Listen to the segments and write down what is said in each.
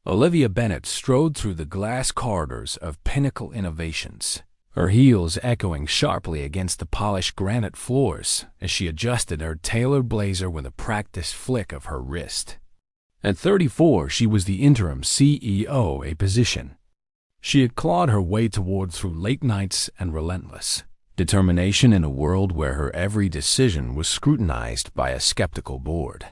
Olivia Bennett strode through the glass corridors of Pinnacle Innovations, her heels echoing sharply against the polished granite floors as she adjusted her tailored blazer with a practiced flick of her wrist. At 34, she was the interim CEO, a position she had clawed her way toward through late nights and relentless determination in a world where her every decision was scrutinized by a skeptical board.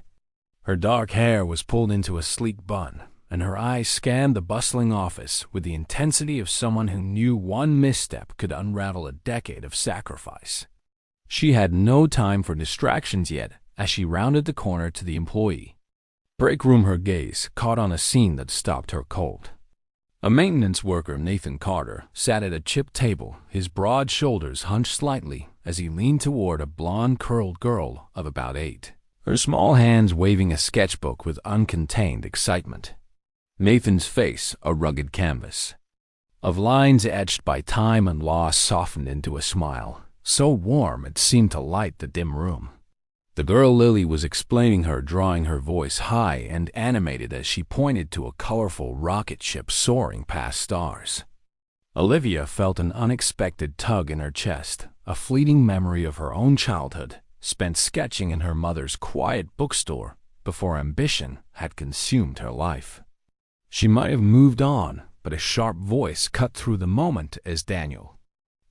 Her dark hair was pulled into a sleek bun, and her eyes scanned the bustling office with the intensity of someone who knew one misstep could unravel a decade of sacrifice. She had no time for distractions yet as she rounded the corner to the employee break room. Her gaze caught on a scene that stopped her cold. A maintenance worker, Nathan Carter, sat at a chipped table, his broad shoulders hunched slightly as he leaned toward a blonde-curled girl of about 8, her small hands waving a sketchbook with uncontained excitement. Nathan's face, a rugged canvas of lines etched by time and loss, softened into a smile, so warm it seemed to light the dim room. The girl Lily was explaining her, drawing her voice high and animated as she pointed to a colorful rocket ship soaring past stars. Olivia felt an unexpected tug in her chest, a fleeting memory of her own childhood, spent sketching in her mother's quiet bookstore before ambition had consumed her life. She might have moved on, but a sharp voice cut through the moment as Daniel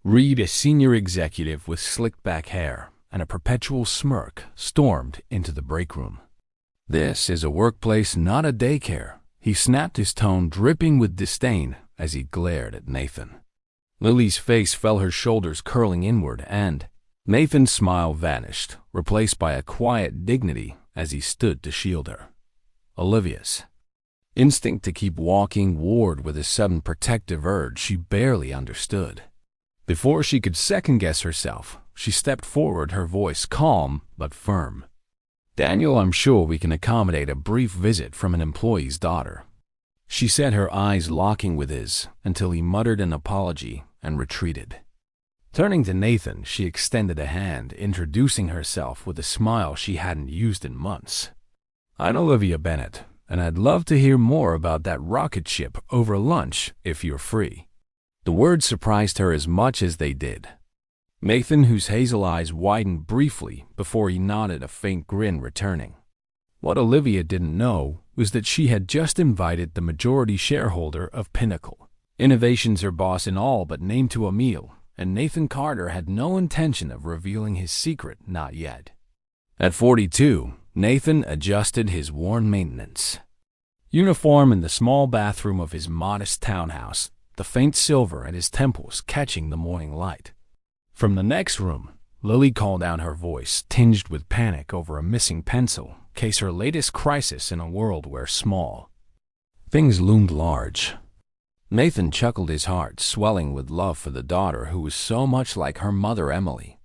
Reed, a senior executive with slicked-back hair and a perpetual smirk, stormed into the break room. "This is a workplace, not a daycare," he snapped, his tone dripping with disdain as he glared at Nathan. Lily's face fell, her shoulders curling inward, and Nathan's smile vanished, replaced by a quiet dignity as he stood to shield her. Olivia's instinct to keep walking warred with a sudden protective urge she barely understood. Before she could second-guess herself, she stepped forward, her voice calm but firm. "Daniel, I'm sure we can accommodate a brief visit from an employee's daughter," she said, her eyes locking with his until he muttered an apology and retreated. Turning to Nathan, she extended a hand, introducing herself with a smile she hadn't used in months. "I'm Olivia Bennett, and I'd love to hear more about that rocket ship over lunch if you're free." The words surprised her as much as they did Nathan, whose hazel eyes widened briefly before he nodded, a faint grin returning. What Olivia didn't know was that she had just invited the majority shareholder of Pinnacle Innovations, her boss in all but name, to a meal, and Nathan Carter had no intention of revealing his secret, not yet. At 42, Nathan adjusted his worn maintenance uniform in the small bathroom of his modest townhouse, the faint silver at his temples catching the morning light. From the next room, Lily called out, her voice tinged with panic over a missing pencil case, her latest crisis in a world where small things loomed large. Nathan chuckled, his heart swelling with love for the daughter who was so much like her mother, Emily.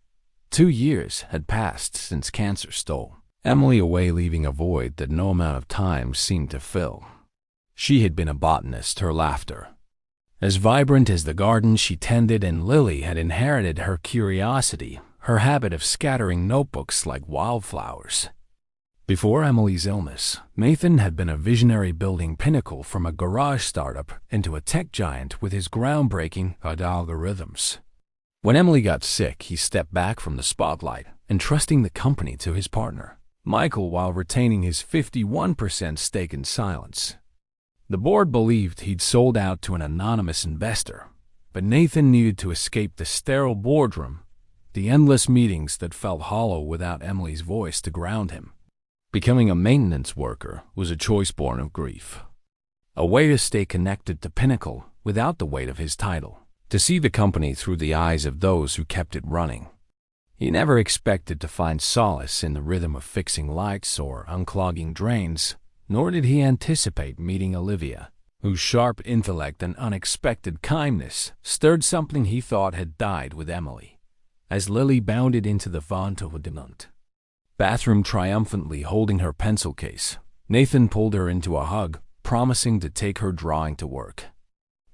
2 years had passed since cancer stole Emily away, leaving a void that no amount of time seemed to fill. She had been a botanist, her laughter as vibrant as the garden she tended, and Lily had inherited her curiosity, her habit of scattering notebooks like wildflowers. Before Emily's illness, Nathan had been a visionary, building Pinnacle from a garage startup into a tech giant with his groundbreaking algorithms. When Emily got sick, he stepped back from the spotlight, entrusting the company to his partner, Michael, while retaining his 51% stake in silence. The board believed he'd sold out to an anonymous investor, but Nathan needed to escape the sterile boardroom, the endless meetings that felt hollow without Emily's voice to ground him. Becoming a maintenance worker was a choice born of grief, a way to stay connected to Pinnacle without the weight of his title, to see the company through the eyes of those who kept it running. He never expected to find solace in the rhythm of fixing lights or unclogging drains, nor did he anticipate meeting Olivia, whose sharp intellect and unexpected kindness stirred something he thought had died with Emily. As Lily bounded into the Vaunt bathroom, triumphantly holding her pencil case, Nathan pulled her into a hug, promising to take her drawing to work.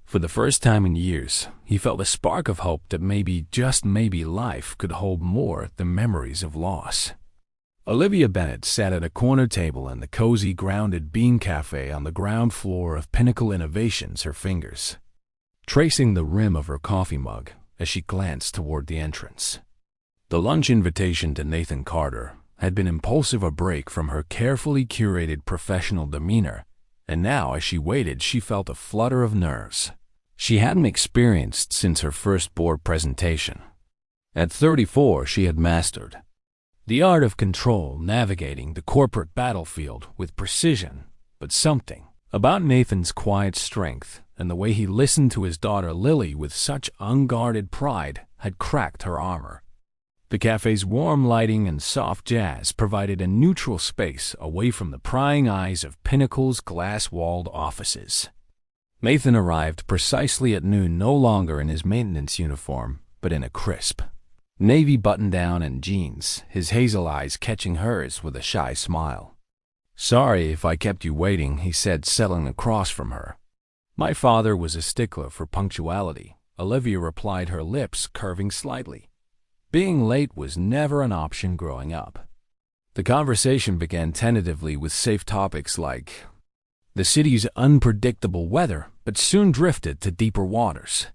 For the first time in years, he felt a spark of hope that maybe, just maybe, life could hold more than memories of loss. Olivia Bennett sat at a corner table in the cozy Grounded Bean Cafe on the ground floor of Pinnacle Innovations, her fingers tracing the rim of her coffee mug as she glanced toward the entrance. The lunch invitation to Nathan Carter had been impulsive, a break from her carefully curated professional demeanor, and now as she waited she felt a flutter of nerves she hadn't experienced since her first board presentation. At 34, she had mastered the art of control, navigating the corporate battlefield with precision, but something about Nathan's quiet strength and the way he listened to his daughter Lily with such unguarded pride had cracked her armor. The cafe's warm lighting and soft jazz provided a neutral space away from the prying eyes of Pinnacle's glass-walled offices. Nathan arrived precisely at noon, no longer in his maintenance uniform, but in a crisp navy button-down and jeans, his hazel eyes catching hers with a shy smile. "Sorry if I kept you waiting," he said, settling across from her. "My father was a stickler for punctuality," Olivia replied, her lips curving slightly. Being late was never an option growing up. The conversation began tentatively with safe topics like the city's unpredictable weather, but soon drifted to deeper waters.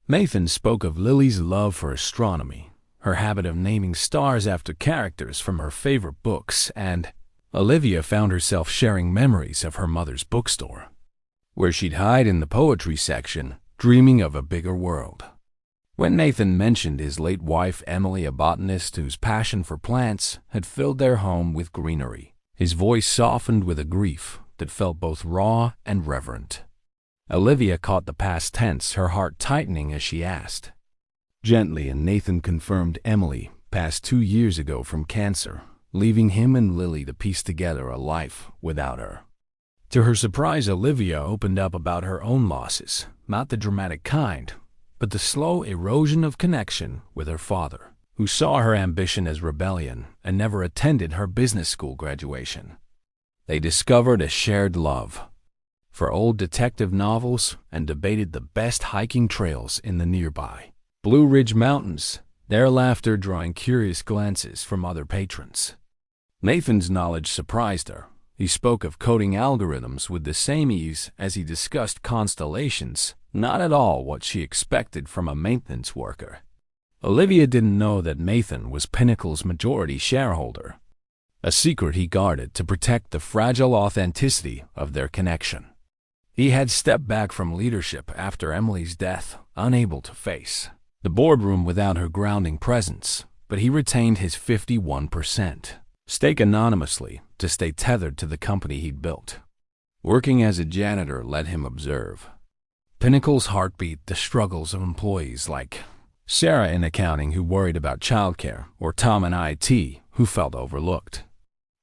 Nathan spoke of Lily's love for astronomy, her habit of naming stars after characters from her favorite books, and Olivia found herself sharing memories of her mother's bookstore, where she'd hide in the poetry section, dreaming of a bigger world. When Nathan mentioned his late wife Emily, a botanist whose passion for plants had filled their home with greenery, his voice softened with a grief that felt both raw and reverent. Olivia caught the past tense, her heart tightening as she asked gently, and Nathan confirmed Emily passed 2 years ago from cancer, leaving him and Lily to piece together a life without her. To her surprise, Olivia opened up about her own losses, not the dramatic kind, but the slow erosion of connection with her father, who saw her ambition as rebellion and never attended her business school graduation. They discovered a shared love for old detective novels and debated the best hiking trails in the nearby Blue Ridge Mountains, their laughter drawing curious glances from other patrons. Nathan's knowledge surprised her. He spoke of coding algorithms with the same ease as he discussed constellations, not at all what she expected from a maintenance worker. Olivia didn't know that Nathan was Pinnacle's majority shareholder, a secret he guarded to protect the fragile authenticity of their connection. He had stepped back from leadership after Emily's death, unable to face the boardroom without her grounding presence, but he retained his 51% stake anonymously to stay tethered to the company he'd built. Working as a janitor let him observe Pinnacle's heartbeat, the struggles of employees like Sarah in accounting who worried about childcare, or Tom in IT who felt overlooked.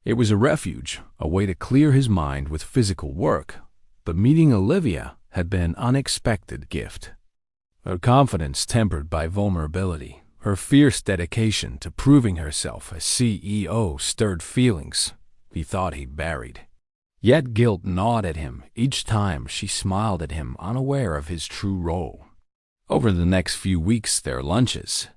It was a refuge, a way to clear his mind with physical work, but meeting Olivia had been an unexpected gift. Her confidence tempered by vulnerability, her fierce dedication to proving herself as CEO stirred feelings he thought he'd buried. Yet guilt gnawed at him each time she smiled at him, unaware of his true role. Over the next few weeks, their lunches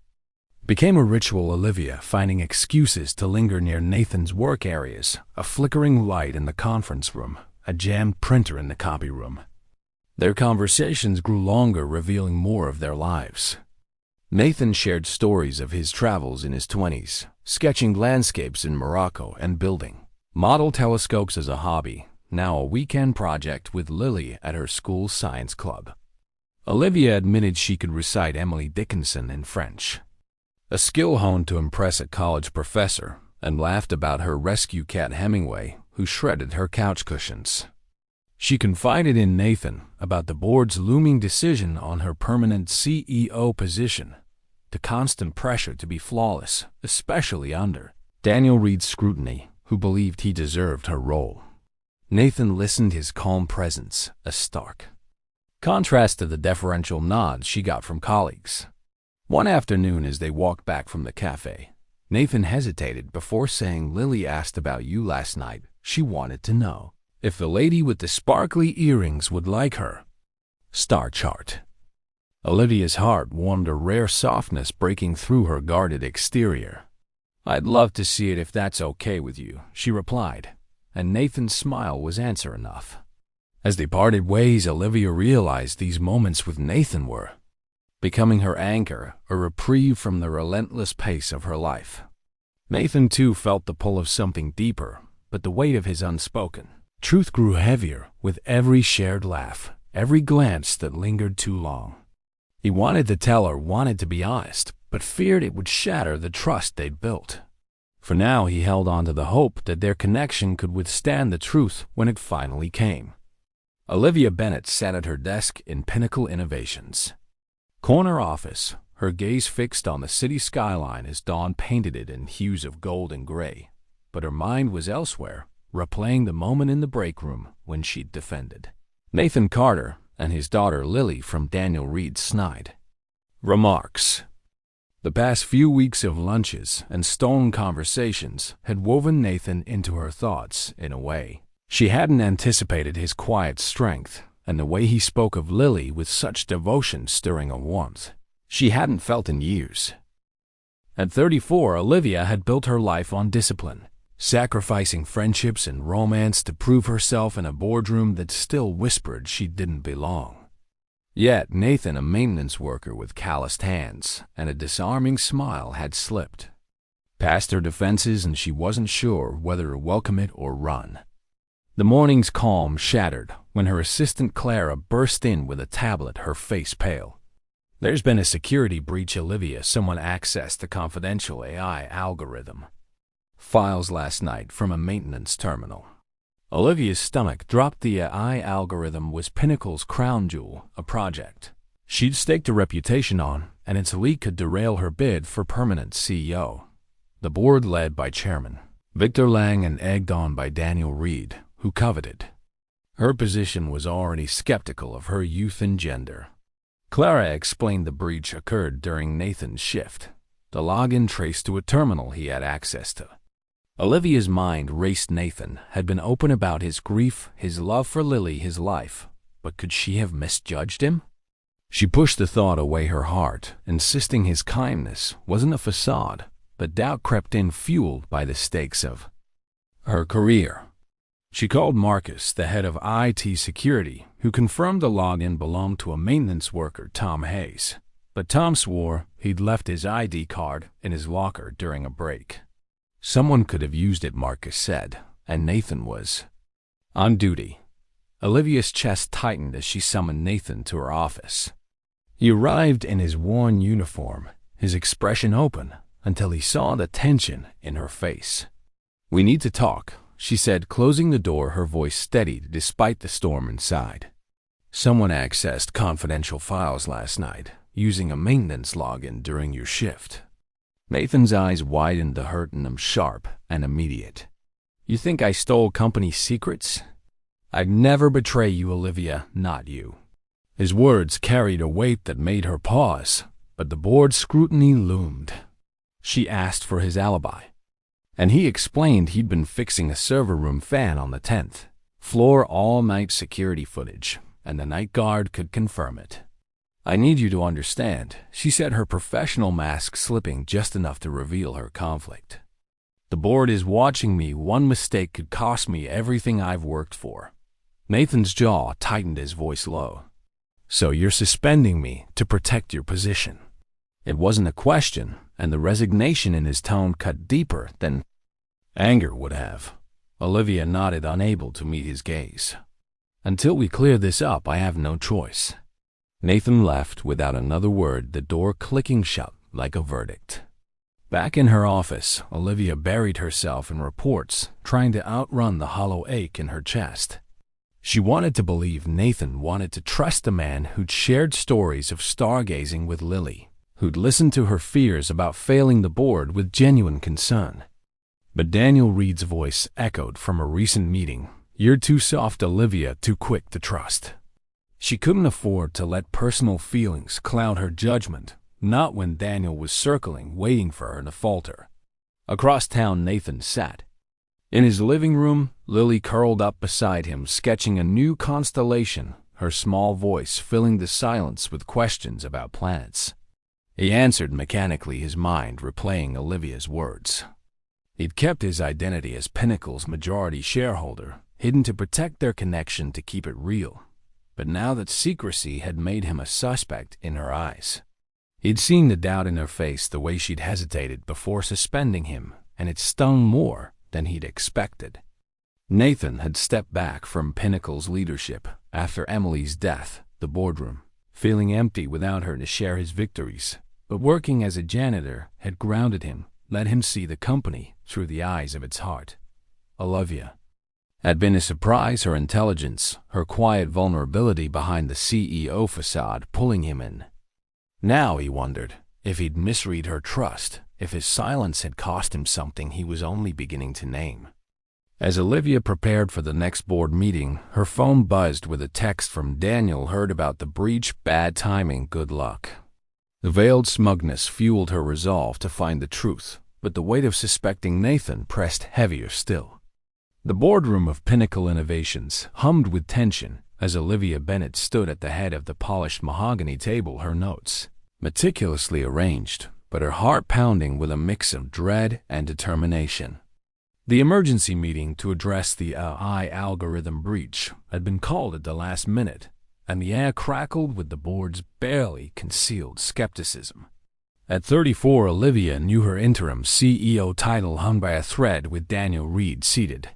became a ritual, Olivia finding excuses to linger near Nathan's work areas, a flickering light in the conference room, a jammed printer in the copy room. Their conversations grew longer, revealing more of their lives. Nathan shared stories of his travels in his 20s, sketching landscapes in Morocco and building model telescopes as a hobby, now a weekend project with Lily at her school's science club. Olivia admitted she could recite Emily Dickinson in French, a skill honed to impress a college professor, and laughed about her rescue cat Hemingway, who shredded her couch cushions. She confided in Nathan about the board's looming decision on her permanent CEO position, the constant pressure to be flawless, especially under Daniel Reed's scrutiny, who believed he deserved her role. Nathan listened, his calm presence a stark contrast to the deferential nods she got from colleagues. One afternoon, as they walked back from the cafe, Nathan hesitated before saying, "Lily asked about you last night. She wanted to know if the lady with the sparkly earrings would like her star chart." Olivia's heart warmed, a rare softness breaking through her guarded exterior. "I'd love to see it if that's okay with you," she replied, and Nathan's smile was answer enough. As they parted ways, Olivia realized these moments with Nathan were becoming her anchor, a reprieve from the relentless pace of her life. Nathan too felt the pull of something deeper, but the weight of his unspoken truth grew heavier with every shared laugh, every glance that lingered too long. He wanted to tell her, wanted to be honest, but feared it would shatter the trust they'd built. For now he held on to the hope that their connection could withstand the truth when it finally came. Olivia Bennett sat at her desk in Pinnacle Innovations' corner office, her gaze fixed on the city skyline as dawn painted it in hues of gold and gray. But her mind was elsewhere, replaying the moment in the break room when she'd defended Nathan Carter and his daughter Lily from Daniel Reed's snide remarks. The past few weeks of lunches and stolen conversations had woven Nathan into her thoughts in a way she hadn't anticipated. His quiet strength and the way he spoke of Lily with such devotion stirring a warmth she hadn't felt in years. At 34, Olivia had built her life on discipline, sacrificing friendships and romance to prove herself in a boardroom that still whispered she didn't belong. Yet Nathan, a maintenance worker with calloused hands and a disarming smile, had slipped past her defenses, and she wasn't sure whether to welcome it or run. The morning's calm shattered when her assistant Clara burst in with a tablet, her face pale. "There's been a security breach, Olivia. Someone accessed the confidential AI algorithm files last night from a maintenance terminal." Olivia's stomach dropped. The AI algorithm was Pinnacle's crown jewel, a project she'd staked a reputation on, and its leak could derail her bid for permanent CEO. The board, led by Chairman Victor Lang and egged on by Daniel Reed, who coveted her position, was already skeptical of her youth and gender. Clara explained the breach occurred during Nathan's shift, the login traced to a terminal he had access to. Olivia's mind raced. Nathan had been open about his grief, his love for Lily, his life, but could she have misjudged him? She pushed the thought away her heart, insisting his kindness wasn't a facade, but doubt crept in, fueled by the stakes of her career. She called Marcus, the head of IT security, who confirmed the login belonged to a maintenance worker, Tom Hayes. But Tom swore he'd left his ID card in his locker during a break. Someone could have used it, Marcus said, and Nathan was on duty. Olivia's chest tightened as she summoned Nathan to her office. He arrived in his worn uniform, his expression open, until he saw the tension in her face. "We need to talk," she said, closing the door, her voice steadied despite the storm inside. "Someone accessed confidential files last night, using a maintenance login during your shift." Nathan's eyes widened, the hurt in them sharp and immediate. "You think I stole company secrets?" "I'd never betray you, Olivia, not you." His words carried a weight that made her pause, but the board's scrutiny loomed. She asked for his alibi, and he explained he'd been fixing a server room fan on the 10th floor, all-night security footage, and the night guard could confirm it. "I need you to understand," she said, her professional mask slipping just enough to reveal her conflict. "The board is watching me. One mistake could cost me everything I've worked for." Nathan's jaw tightened, his voice low. "So you're suspending me to protect your position?" It wasn't a question, and the resignation in his tone cut deeper than anger would have. Olivia nodded, unable to meet his gaze. "Until we clear this up, I have no choice." Nathan left without another word, the door clicking shut like a verdict. Back in her office, Olivia buried herself in reports, trying to outrun the hollow ache in her chest. She wanted to believe Nathan, wanted to trust the man who'd shared stories of stargazing with Lily, who'd listened to her fears about failing the board with genuine concern. But Daniel Reed's voice echoed from a recent meeting. "You're too soft, Olivia, too quick to trust." She couldn't afford to let personal feelings cloud her judgment, not when Daniel was circling, waiting for her to falter. Across town, Nathan sat in his living room, Lily curled up beside him, sketching a new constellation, her small voice filling the silence with questions about planets. He answered mechanically, his mind replaying Olivia's words. He'd kept his identity as Pinnacle's majority shareholder, hidden to protect their connection to keep it real. But now that secrecy had made him a suspect in her eyes. He'd seen the doubt in her face, the way she'd hesitated before suspending him, and it stung more than he'd expected. Nathan had stepped back from Pinnacle's leadership after Emily's death, the boardroom, feeling empty without her to share his victories. But working as a janitor had grounded him, let him see the company through the eyes of its heart. Olivia had been a surprise, her intelligence, her quiet vulnerability behind the CEO facade pulling him in. Now he wondered if he'd misread her trust, if his silence had cost him something he was only beginning to name. As Olivia prepared for the next board meeting, her phone buzzed with a text from Daniel. Heard about the breach, bad timing, good luck. The veiled smugness fueled her resolve to find the truth, but the weight of suspecting Nathan pressed heavier still. The boardroom of Pinnacle Innovations hummed with tension as Olivia Bennett stood at the head of the polished mahogany table, her notes meticulously arranged, but her heart pounding with a mix of dread and determination. The emergency meeting to address the AI algorithm breach had been called at the last minute, and the air crackled with the board's barely concealed skepticism. At 34, Olivia knew her interim CEO title hung by a thread, with Daniel Reed seated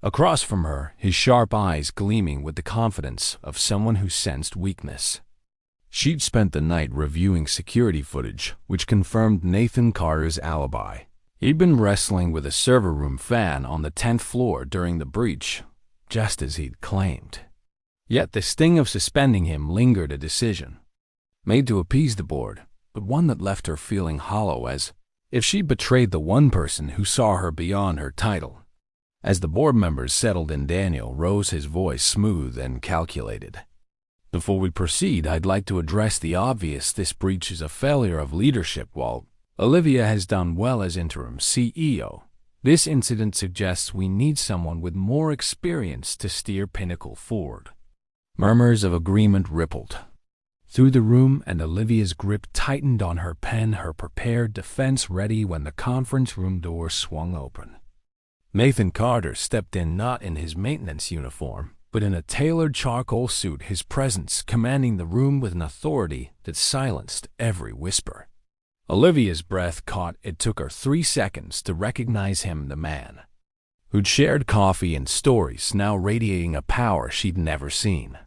across from her, his sharp eyes gleaming with the confidence of someone who sensed weakness. She'd spent the night reviewing security footage, which confirmed Nathan Carter's alibi. He'd been wrestling with a server room fan on the 10th floor during the breach, just as he'd claimed. Yet the sting of suspending him lingered, a decision made to appease the board, but one that left her feeling hollow, as if she'd betrayed the one person who saw her beyond her title. As the board members settled in, Daniel rose, his voice smooth and calculated. Before we proceed, I'd like to address the obvious. This breach is a failure of leadership. While Olivia has done well as interim CEO, this incident suggests we need someone with more experience to steer Pinnacle forward. Murmurs of agreement rippled through the room, and Olivia's grip tightened on her pen, her prepared defense ready when the conference room door swung open. Nathan Carter stepped in, not in his maintenance uniform, but in a tailored charcoal suit, his presence commanding the room with an authority that silenced every whisper. Olivia's breath caught. It took her 3 seconds to recognize him, the man who'd shared coffee and stories, now radiating a power she'd never seen.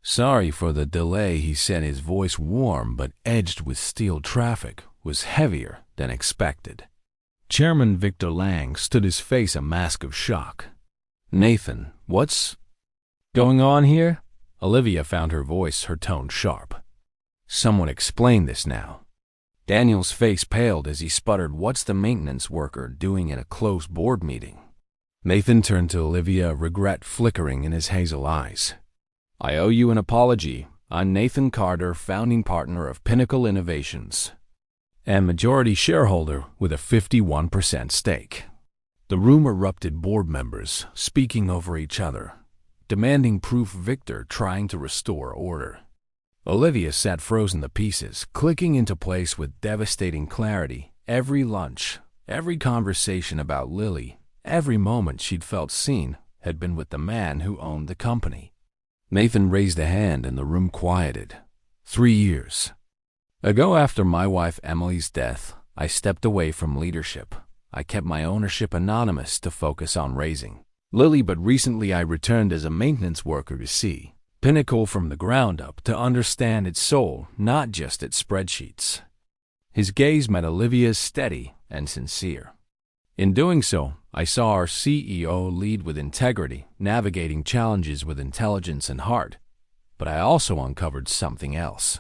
Sorry for the delay, he said, his voice warm but edged with steel. Traffic was heavier than expected. Chairman Victor Lang stood, his face a mask of shock. Nathan, what's going on here? Olivia found her voice, her tone sharp. Someone explain this now. Daniel's face paled as he sputtered, what's the maintenance worker doing in a closed board meeting? Nathan turned to Olivia, regret flickering in his hazel eyes. I owe you an apology. I'm Nathan Carter, founding partner of Pinnacle Innovations and majority shareholder with a 51% stake. The room erupted, board members speaking over each other, demanding proof, Victor trying to restore order. Olivia sat frozen, the pieces clicking into place with devastating clarity. Every lunch, every conversation about Lily, every moment she'd felt seen had been with the man who owned the company. Nathan raised a hand and the room quieted. 3 years ago, after my wife Emily's death, I stepped away from leadership. I kept my ownership anonymous to focus on raising Lily, but recently I returned as a maintenance worker to see Pinnacle from the ground up, to understand its soul, not just its spreadsheets. His gaze met Olivia's, steady and sincere. In doing so, I saw our CEO lead with integrity, navigating challenges with intelligence and heart. But I also uncovered something else.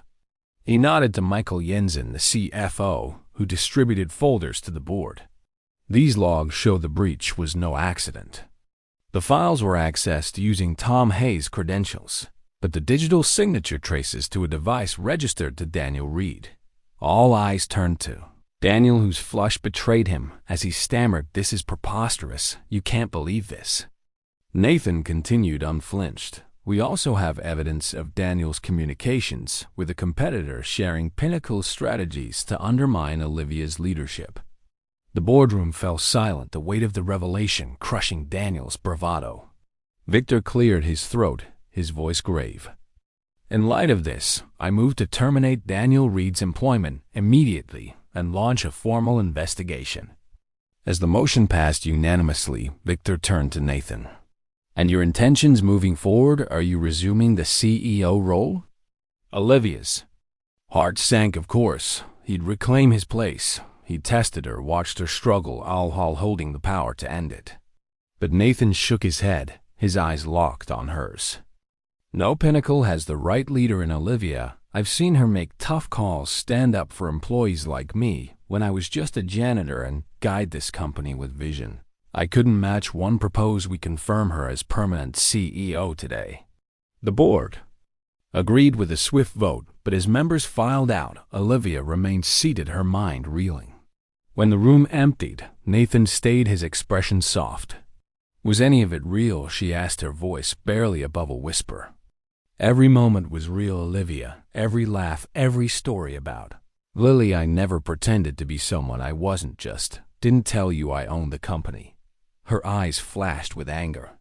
He nodded to Michael Jensen, the CFO, who distributed folders to the board. These logs show the breach was no accident. The files were accessed using Tom Hayes' credentials, but the digital signature traces to a device registered to Daniel Reed. All eyes turned to Daniel, whose flush betrayed him as he stammered, "This is preposterous. You can't believe this." Nathan continued unflinched. We also have evidence of Daniel's communications with a competitor, sharing Pinnacle's strategies to undermine Olivia's leadership. The boardroom fell silent, the weight of the revelation crushing Daniel's bravado. Victor cleared his throat, his voice grave. In light of this, I moved to terminate Daniel Reed's employment immediately and launch a formal investigation. As the motion passed unanimously, Victor turned to Nathan. And your intentions moving forward, are you resuming the CEO role? Olivia's heart sank, of course. He'd reclaim his place. He tested her, watched her struggle, all while holding the power to end it. But Nathan shook his head, his eyes locked on hers. No, Pinnacle has the right leader in Olivia. I've seen her make tough calls, stand up for employees like me when I was just a janitor, and guide this company with vision. I couldn't match one. Propose we confirm her as permanent CEO today. The board agreed with a swift vote, but as members filed out, Olivia remained seated, her mind reeling. When the room emptied, Nathan stayed, his expression soft. Was any of it real? She asked, her voice barely above a whisper. Every moment was real, Olivia. Every laugh, every story about Lily. I never pretended to be someone I wasn't, just didn't tell you I owned the company. Her eyes flashed with anger.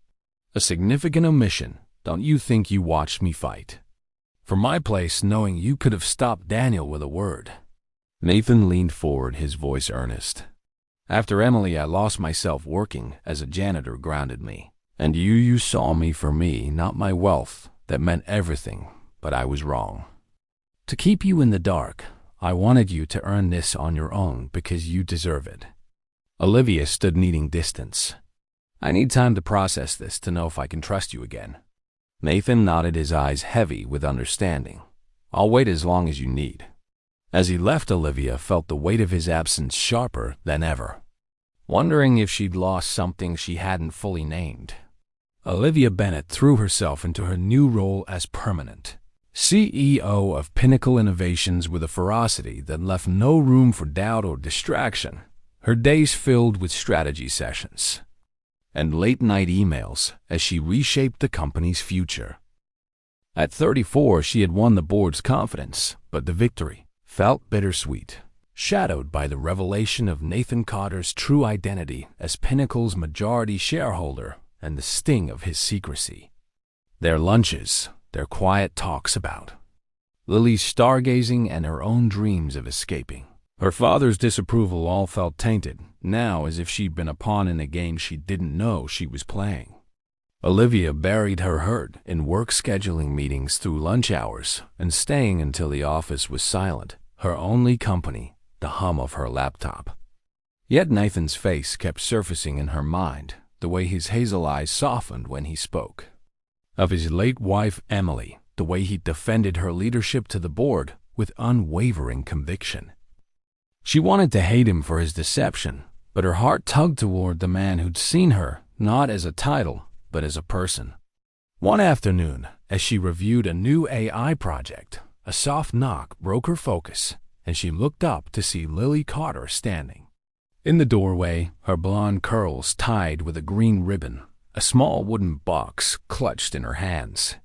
A significant omission. Don't you think you watched me fight for my place, knowing you could have stopped Daniel with a word? Nathan leaned forward, his voice earnest. After Emily, I lost myself working as a janitor, grounded me. And you saw me for me, not my wealth. That meant everything, but I was wrong. To keep you in the dark, I wanted you to earn this on your own because you deserve it. Olivia stood, needing distance. I need time to process this, to know if I can trust you again. Nathan nodded, his eyes heavy with understanding. I'll wait as long as you need. As he left, Olivia felt the weight of his absence sharper than ever, wondering if she'd lost something she hadn't fully named. Olivia Bennett threw herself into her new role as permanent CEO of Pinnacle Innovations with a ferocity that left no room for doubt or distraction. Her days filled with strategy sessions and late-night emails as she reshaped the company's future. At 34, she had won the board's confidence, but the victory felt bittersweet, shadowed by the revelation of Nathan Cotter's true identity as Pinnacle's majority shareholder and the sting of his secrecy. Their lunches, their quiet talks about Lily's stargazing and her own dreams of escaping her father's disapproval all felt tainted now, as if she'd been a pawn in a game she didn't know she was playing. Olivia buried her hurt in work, scheduling meetings through lunch hours and staying until the office was silent, her only company, the hum of her laptop. Yet Nathan's face kept surfacing in her mind, the way his hazel eyes softened when he spoke of his late wife, Emily, the way he defended her leadership to the board with unwavering conviction. She wanted to hate him for his deception, but her heart tugged toward the man who'd seen her not as a title, but as a person. One afternoon, as she reviewed a new AI project, a soft knock broke her focus, and she looked up to see Lily Cotter standing in the doorway, her blonde curls tied with a green ribbon, a small wooden box clutched in her hands.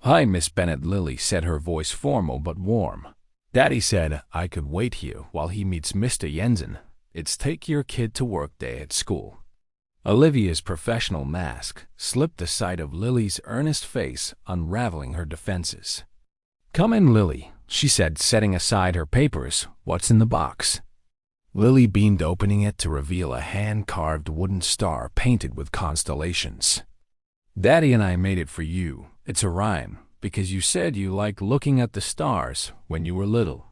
"Hi, Miss Bennett," Lily said, her voice formal but warm. "Daddy said I could wait here while he meets Mr. Jensen. It's take your kid to work day at school." Olivia's professional mask slipped aside of Lily's earnest face, unraveling her defenses. "Come in, Lily," she said, setting aside her papers. "What's in the box?" Lily beamed, opening it to reveal a hand-carved wooden star painted with constellations. "Daddy and I made it for you. It's a rhyme, because you said you liked looking at the stars when you were little."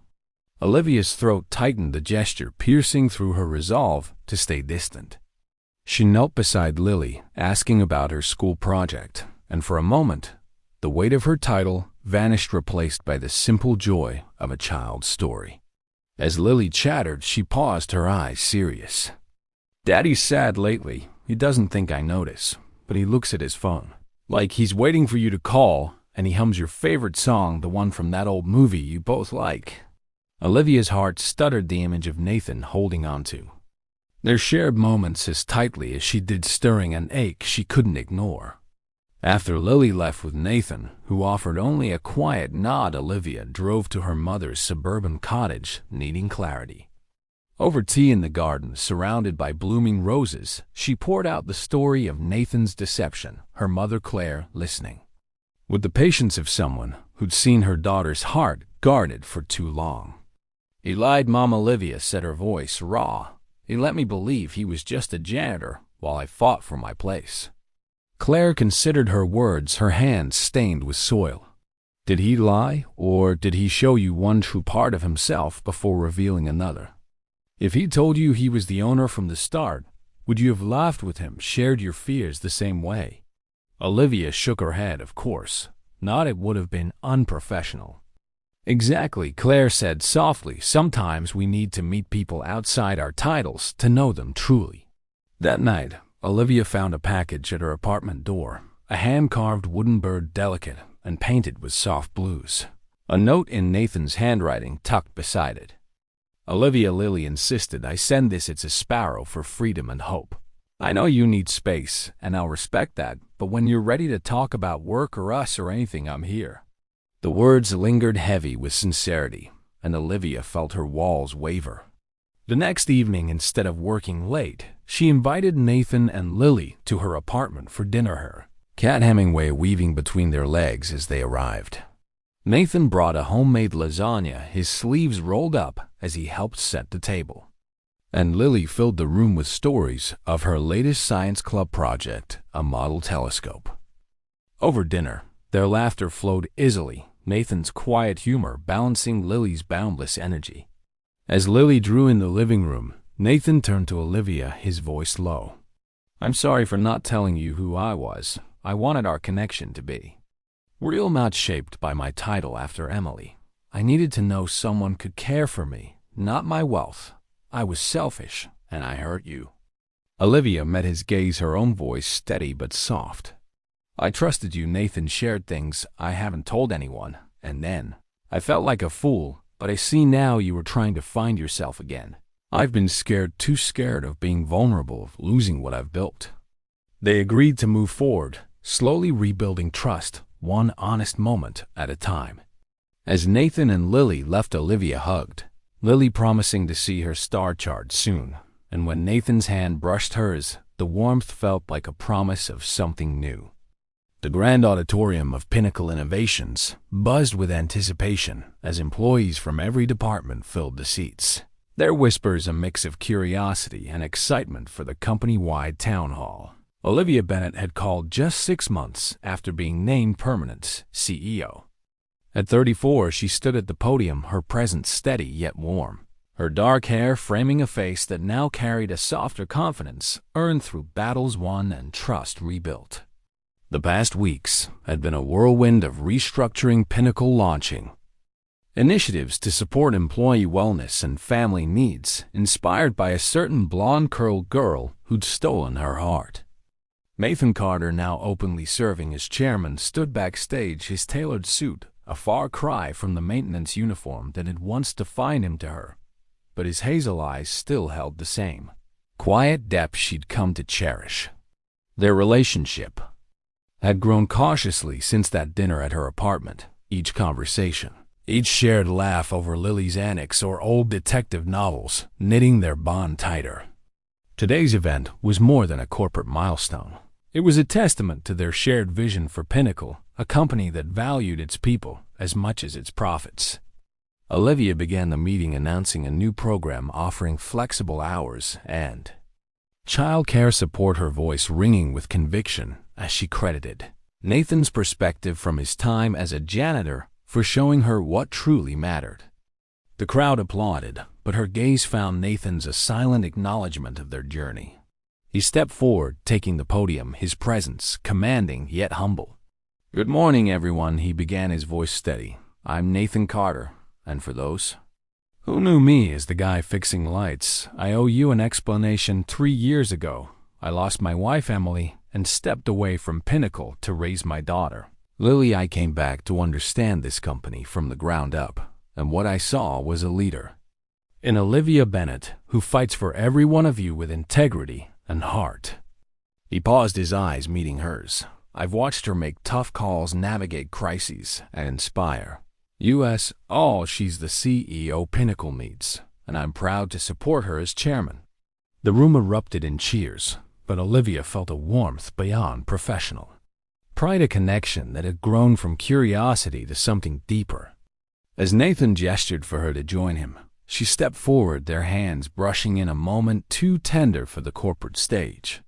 Olivia's throat tightened, the gesture piercing through her resolve to stay distant. She knelt beside Lily, asking about her school project, and for a moment, the weight of her title vanished, replaced by the simple joy of a child's story. As Lily chattered, she paused, her eyes serious. "Daddy's sad lately. He doesn't think I notice, but he looks at his phone like he's waiting for you to call, and he hums your favorite song, the one from that old movie you both like." Olivia's heart stuttered, the image of Nathan holding on to their shared moments as tightly as she did, stirring an ache she couldn't ignore. After Lily left with Nathan, who offered only a quiet nod, Olivia drove to her mother's suburban cottage, needing clarity. Over tea in the garden, surrounded by blooming roses, she poured out the story of Nathan's deception, her mother Claire listening. With the patience of someone who'd seen her daughter's heart guarded for too long. "He lied," Mom Olivia said, her voice raw. "He let me believe he was just a janitor while I fought for my place." Claire considered her words, her hands stained with soil. Did he lie, or did he show you one true part of himself before revealing another? If he told you he was the owner from the start, would you have laughed with him, shared your fears the same way? Olivia shook her head, of course. Not it would have been unprofessional. Exactly, Claire said softly. Sometimes we need to meet people outside our titles to know them truly. That night, Olivia found a package at her apartment door, a hand-carved wooden bird, delicate and painted with soft blues. A note in Nathan's handwriting tucked beside it. "Olivia," Lily insisted, "I send this. It's a sparrow for freedom and hope. I know you need space, and I'll respect that, but when you're ready to talk about work or us or anything, I'm here." The words lingered heavy with sincerity, and Olivia felt her walls waver. The next evening, instead of working late, she invited Nathan and Lily to her apartment for dinner, her cat Hemingway weaving between their legs as they arrived. Nathan brought a homemade lasagna, his sleeves rolled up as he helped set the table. And Lily filled the room with stories of her latest science club project, a model telescope. Over dinner, their laughter flowed easily, Nathan's quiet humor balancing Lily's boundless energy. As Lily drew in the living room, Nathan turned to Olivia, his voice low. "I'm sorry for not telling you who I was. I wanted our connection to be real, not shaped by my title after Emily. I needed to know someone could care for me, not my wealth. I was selfish, and I hurt you." Olivia met his gaze, her own voice steady but soft. "I trusted you." Nathan shared things I haven't told anyone, and then I felt like a fool, but I see now you were trying to find yourself again. I've been scared, too scared of being vulnerable, of losing what I've built. They agreed to move forward, slowly rebuilding trust, one honest moment at a time. As Nathan and Lily left, Olivia hugged, Lily promising to see her star chart soon, and when Nathan's hand brushed hers, the warmth felt like a promise of something new. The grand auditorium of Pinnacle Innovations buzzed with anticipation as employees from every department filled the seats, their whispers a mix of curiosity and excitement for the company-wide town hall. Olivia Bennett had called just 6 months after being named permanent CEO. At 34, she stood at the podium, her presence steady yet warm, her dark hair framing a face that now carried a softer confidence earned through battles won and trust rebuilt. The past weeks had been a whirlwind of restructuring, Pinnacle launching initiatives to support employee wellness and family needs, inspired by a certain blonde-curled girl who'd stolen her heart. Nathan Carter, now openly serving as chairman, stood backstage, his tailored suit a far cry from the maintenance uniform that had once defined him to her, but his hazel eyes still held the same quiet depth she'd come to cherish. Their relationship had grown cautiously since that dinner at her apartment. Each conversation, each shared laugh over Lily's annex or old detective novels, knitting their bond tighter. Today's event was more than a corporate milestone. It was a testament to their shared vision for Pinnacle, a company that valued its people as much as its profits. Olivia began the meeting announcing a new program offering flexible hours and child care support, her voice ringing with conviction as she credited Nathan's perspective from his time as a janitor for showing her what truly mattered. The crowd applauded, but her gaze found Nathan's, a silent acknowledgement of their journey. He stepped forward, taking the podium, his presence commanding yet humble. "Good morning, everyone," he began, his voice steady. "I'm Nathan Carter, and for those who knew me as the guy fixing lights, I owe you an explanation. 3 years ago, I lost my wife, Emily, and stepped away from Pinnacle to raise my daughter, Lily. I came back to understand this company from the ground up, and what I saw was a leader in Olivia Bennett who fights for every one of you with integrity and heart." He paused, his eyes meeting hers. "I've watched her make tough calls, navigate crises, and inspire us all. She's the CEO Pinnacle needs, and I'm proud to support her as chairman." The room erupted in cheers, but Olivia felt a warmth beyond professional. Pride, a connection that had grown from curiosity to something deeper. As Nathan gestured for her to join him, she stepped forward, their hands brushing in a moment too tender for the corporate stage.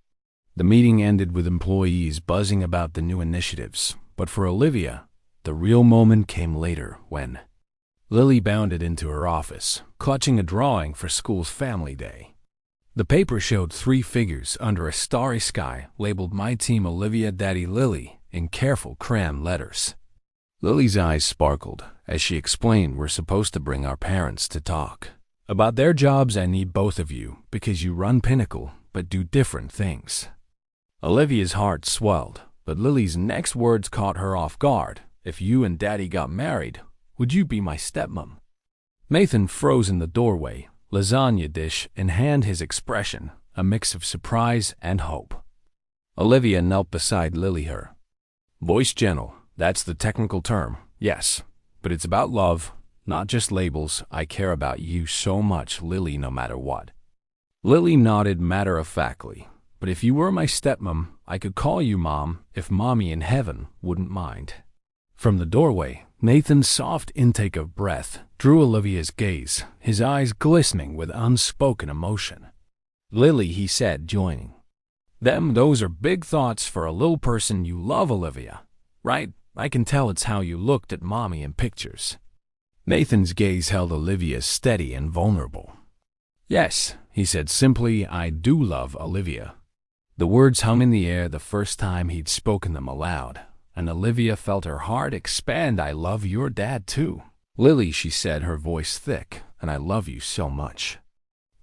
The meeting ended with employees buzzing about the new initiatives, but for Olivia, the real moment came later when Lily bounded into her office, clutching a drawing for school's family day. The paper showed 3 figures under a starry sky labeled "My Team Olivia, Daddy Lily" in careful crayon letters. Lily's eyes sparkled as she explained, "We're supposed to bring our parents to talk about their jobs. I need both of you because you run Pinnacle but do different things." Olivia's heart swelled, but Lily's next words caught her off guard. "If you and Daddy got married, would you be my stepmom?" Nathan froze in the doorway, lasagna dish in hand, his expression a mix of surprise and hope. Olivia knelt beside Lily, her voice gentle. "That's the technical term, yes, but it's about love, not just labels. I care about you so much, Lily, no matter what." Lily nodded matter-of-factly. "But if you were my stepmom, I could call you Mom if Mommy in heaven wouldn't mind." From the doorway, Nathan's soft intake of breath drew Olivia's gaze, his eyes glistening with unspoken emotion. "Lily," he said, joining them, "those are big thoughts for a little person you love, Olivia. Right? I can tell it's how you looked at Mommy in pictures." Nathan's gaze held Olivia's steady and vulnerable. "Yes," he said simply, "I do love Olivia." The words hung in the air the first time he'd spoken them aloud, and Olivia felt her heart expand. "I love your dad too, Lily," she said, her voice thick, "and I love you so much."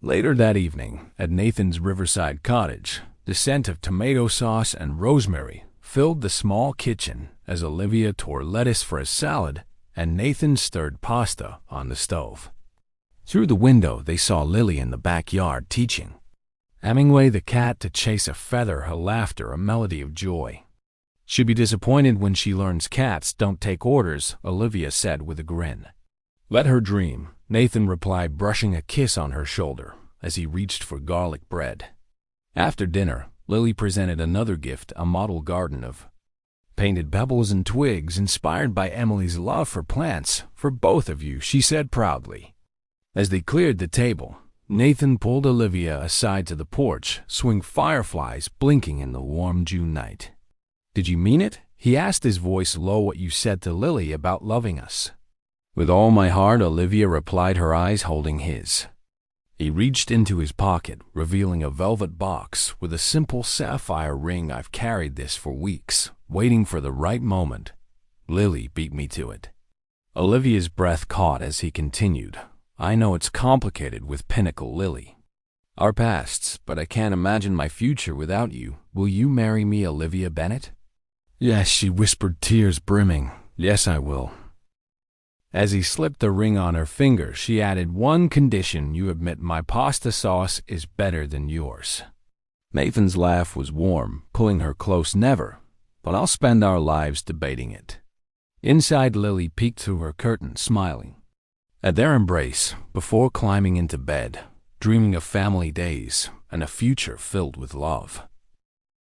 Later that evening, at Nathan's riverside cottage, the scent of tomato sauce and rosemary filled the small kitchen as Olivia tore lettuce for a salad and Nathan stirred pasta on the stove. Through the window, they saw Lily in the backyard teaching Hemingway the cat to chase a feather, her laughter a melody of joy. "She'll be disappointed when she learns cats don't take orders," Olivia said with a grin. "Let her dream," Nathan replied, brushing a kiss on her shoulder as he reached for garlic bread. After dinner, Lily presented another gift, a model garden of painted pebbles and twigs inspired by Emily's love for plants. "For both of you," she said proudly. As they cleared the table, Nathan pulled Olivia aside to the porch, swing fireflies blinking in the warm June night. "Did you mean it?" he asked, his voice low. "What you said to Lily about loving us?" "With all my heart," Olivia replied, her eyes holding his. He reached into his pocket, revealing a velvet box with a simple sapphire ring. "I've carried this for weeks, waiting for the right moment. Lily beat me to it." Olivia's breath caught as he continued, "I know it's complicated with Pinnacle, Lily. Our pasts, but I can't imagine my future without you. Will you marry me, Olivia Bennett?" "Yes," she whispered, tears brimming. "Yes, I will." As he slipped the ring on her finger, she added, "One condition, you admit my pasta sauce is better than yours." Nathan's laugh was warm, pulling her close. "Never, but I'll spend our lives debating it." Inside, Lily peeked through her curtain, smiling at their embrace before climbing into bed, dreaming of family days and a future filled with love.